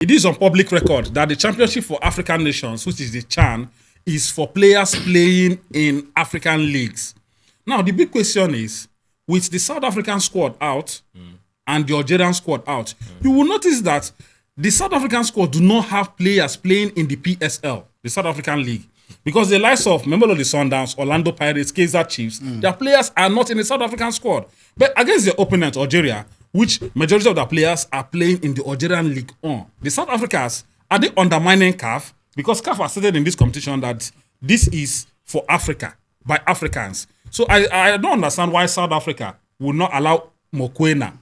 It is on public record that the Championship for African Nations, which is the CHAN, is for players playing in African leagues. Now, the big question is, with the South African squad out and the Algerian squad out, you will notice that the South African squad do not have players playing in the PSL, the South African League. Because the likes of Mamelodi Sundowns, Orlando Pirates, Kaizer Chiefs, their players are not in the South African squad. But against their opponent, Algeria, which majority of the players are playing in the Algerian League on. The South Africans, are they undermining CAF? Because CAF has stated in this competition that this is for Africa, by Africans. So I don't understand why South Africa will not allow Mokoena,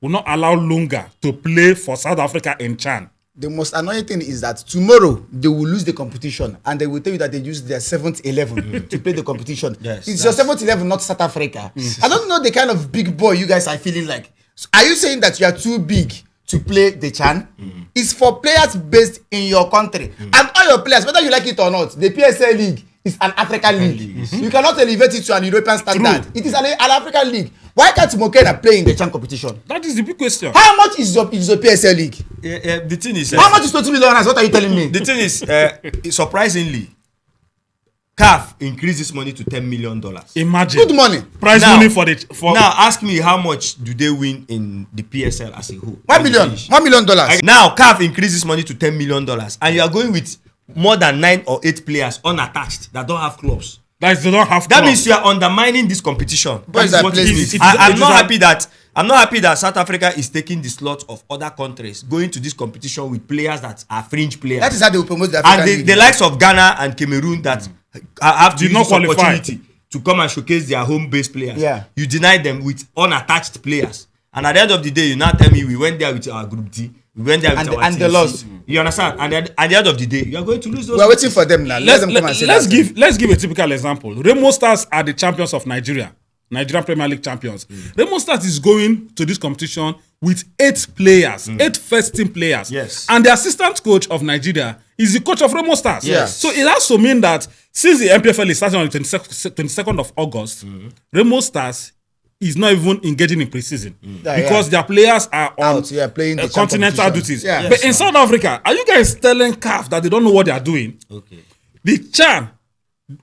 will not allow Lunga to play for South Africa in CHAN. The most annoying thing is that tomorrow they will lose the competition and they will tell you that they used their 7th 11 to play the competition. Yes, it's your 7th 11, not South Africa. I don't know the kind of big boy you guys are feeling like. So are you saying that you are too big to play the CHAN? It's for players based in your country. And all your players, whether you like it or not, the PSL League is an African league. You cannot elevate it to an European standard. It is an African league. Why can't Mokena play in the CHAN competition? That is the big question. How much is your PSL league? The thing is, how much is 20 million? What are you telling me? The thing is, surprisingly, CAF increases money to $10 million. Imagine. Good money. Prize Now- money for the... For Now, ask me how much do they win in the PSL as a whole? $1 million. $1 million. Now, CAF increases money to $10 million, and you are going with more than 9 or 8 players unattached that don't have clubs. That is, they don't have That clubs. means you are undermining this competition. Boys That is are what it playing is. it. I'm not happy that South Africa is taking the slot of other countries going to this competition with players that are fringe players. That is how they will promote the African And league. the likes of Ghana and Cameroon that have to Did use not this qualify. opportunity to come and showcase their home-based players. Yeah. You deny them with unattached players. And at the end of the day, you now tell me we went there with our group D, we went there with our and team they C. lost. You understand? And at the end of the day, you are going to lose those. We are waiting for them now. Let them come and say let's that. let's give a typical example. Remo Stars are the champions of Nigeria, Nigerian Premier League champions. Remo Stars is going to this competition with 8 players, 8 first team players. Yes. And the assistant coach of Nigeria is the coach of Remo Stars. Yes. So it has to mean that since the MPFL is starting on the 22nd of August, Remo Stars is not even engaging in preseason because their players are on Out, playing the continental competition. duties. Yeah. But in South Africa, are you guys telling CAF that they don't know what they are doing? Okay. The CHAN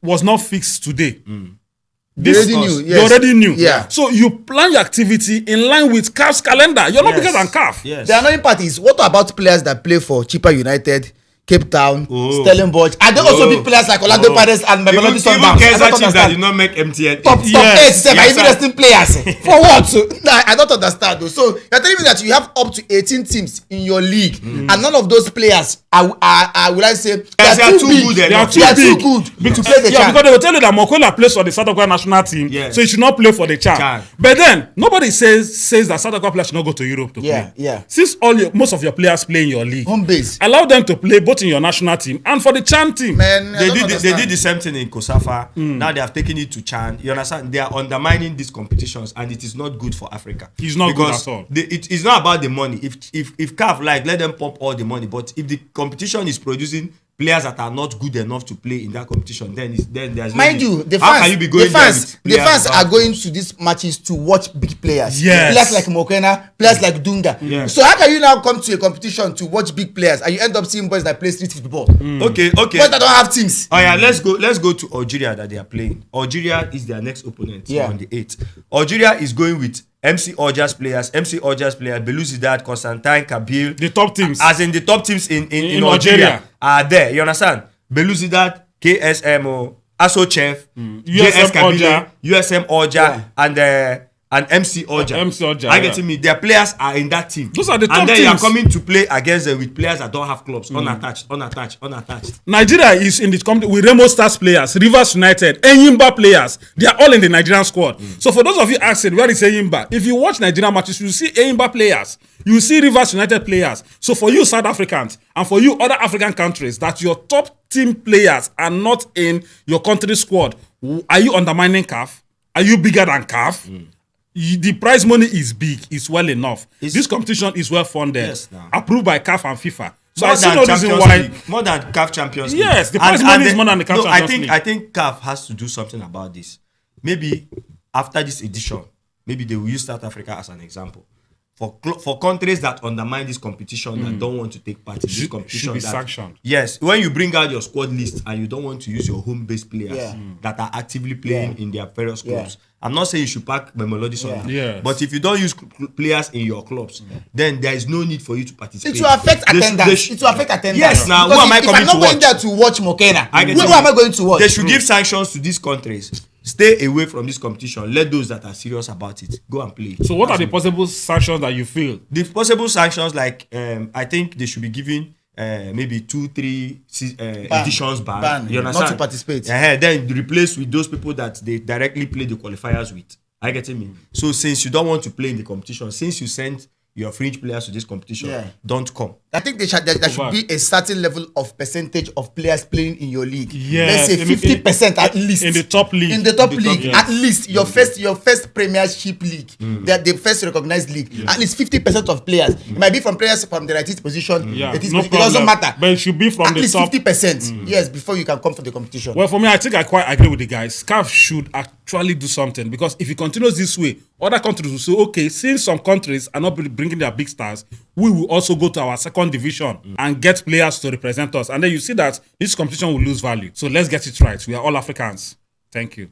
was not fixed today. They already knew. You already knew. Yeah. So you plan your activity in line with CAF's calendar. You're not bigger than CAF. Yes. The annoying part is, what about players that play for Chippa United, Cape Town, Oh. Stellenbosch? Are they also big players like Orlando Pirates and Mamelodi Sundowns? I Even don't Kaizer Chiefs that understand. did not make MTN. Top Yes, 8, 7 yes, even sir. wrestling players. For what? So, nah, I don't understand though. So you're telling me that you have up to 18 teams in your league, and none of those players are will I say, they are too good They are enough. too They are too big. good to play the Yeah, CHAN. because they will tell you that Mokola plays for the South Africa national team, Yes. so he should not play for the CHAN. CHAN. But then nobody says that South Africa players should not go to Europe to Yeah, play. yeah. Since most of your players play in your league, Home base. allow them to play both in your national team and for the CHAN team. Man, I They don't did understand. the same thing in COSAFA. Now they have taken it to CHAN. You understand? They are undermining these competitions, and it is not good for Africa. It's not good Because at all. It is not about the money. If CAF like, let them pump all the money. But if the competition is producing players that are not good enough to play in that competition, then there's no Mind need. you, the How fans, can you be going the fans, there with the players fans without- are going to these matches to watch big players. Yes. Players like Mokena, players like Dunga. Yes. So how can you now come to a competition to watch big players and you end up seeing boys that play street football? Okay. Boys that don't have teams. Oh yeah, let's go to Algeria that they are playing. Algeria is their next opponent on the 8th. Algeria is going with MC Algiers players, Belouizdad, Constantine, Kabil. The top teams. As in the top teams in In Algeria, Algeria. are there. You understand? Belouizdad, KSM, Asochev, JS Kabila, USM Alger, and MC Alger. MC Alger, Are you yeah. getting me? Their players are in that team. Those are the top And then you are teams. coming to play against them with players that don't have clubs, unattached. Nigeria is in the company with Remo Stars players, Rivers United, Enyimba players. They are all in the Nigerian squad. So for those of you asking, where is Enyimba? If you watch Nigerian matches, you see Enyimba players. You see Rivers United players. So for you South Africans and for you other African countries, that your top team players are not in your country squad, are you undermining CAF? Are you bigger than CAF? The prize money is big, it's well enough. This competition is well funded, Yes, now. approved by CAF and FIFA. So More I see than no reason Champions why. League. More than CAF Champions League. Yes, the prize money is more than the CAF Champions League. I think CAF has to do something about this. Maybe after this edition, maybe they will use South Africa as an example. for countries that undermine this competition that don't want to take part in this competition, should be that, sanctioned. yes, when you bring out your squad list and you don't want to use your home-based players that are actively playing in their various clubs. I'm not saying you should pack Memolodis on that. Yes. But if you don't use players in your clubs, then there is no need for you to participate. It will affect attendance. It will affect attendance. Yes, now who Because am I if coming I'm not to going watch? there to watch Mokena, who you. am I going to watch? They should give sanctions to these countries. Stay away from this competition. Let those that are serious about it go and play. So what are the possible sanctions that you feel? The possible sanctions, like I think they should be given maybe 2-3 editions ban. You understand? Not to participate. Then replace with those people that they directly play the qualifiers with. Are you getting me? So since you don't want to play in the competition, since you sent your fringe players to this competition, don't come. I think there should be a certain level of percentage of players playing in your league. Yes, Let's say 50% at least. in the top league. In the top league, yes. at least your first Premiership league, the first recognized league. At least 50% of players. It might be from players from the right position. Yeah, It no it doesn't problem. matter. But it should be from At the least top. 50%. Yes, before you can come for the competition. Well, for me, I think I quite agree with the guys. CAF should actually do something, because if it continues this way, other countries will say, okay, since some countries are not bringing their big stars, we will also go to our second division and get players to represent us. And then you see that this competition will lose value. So let's get it right. We are all Africans. Thank you.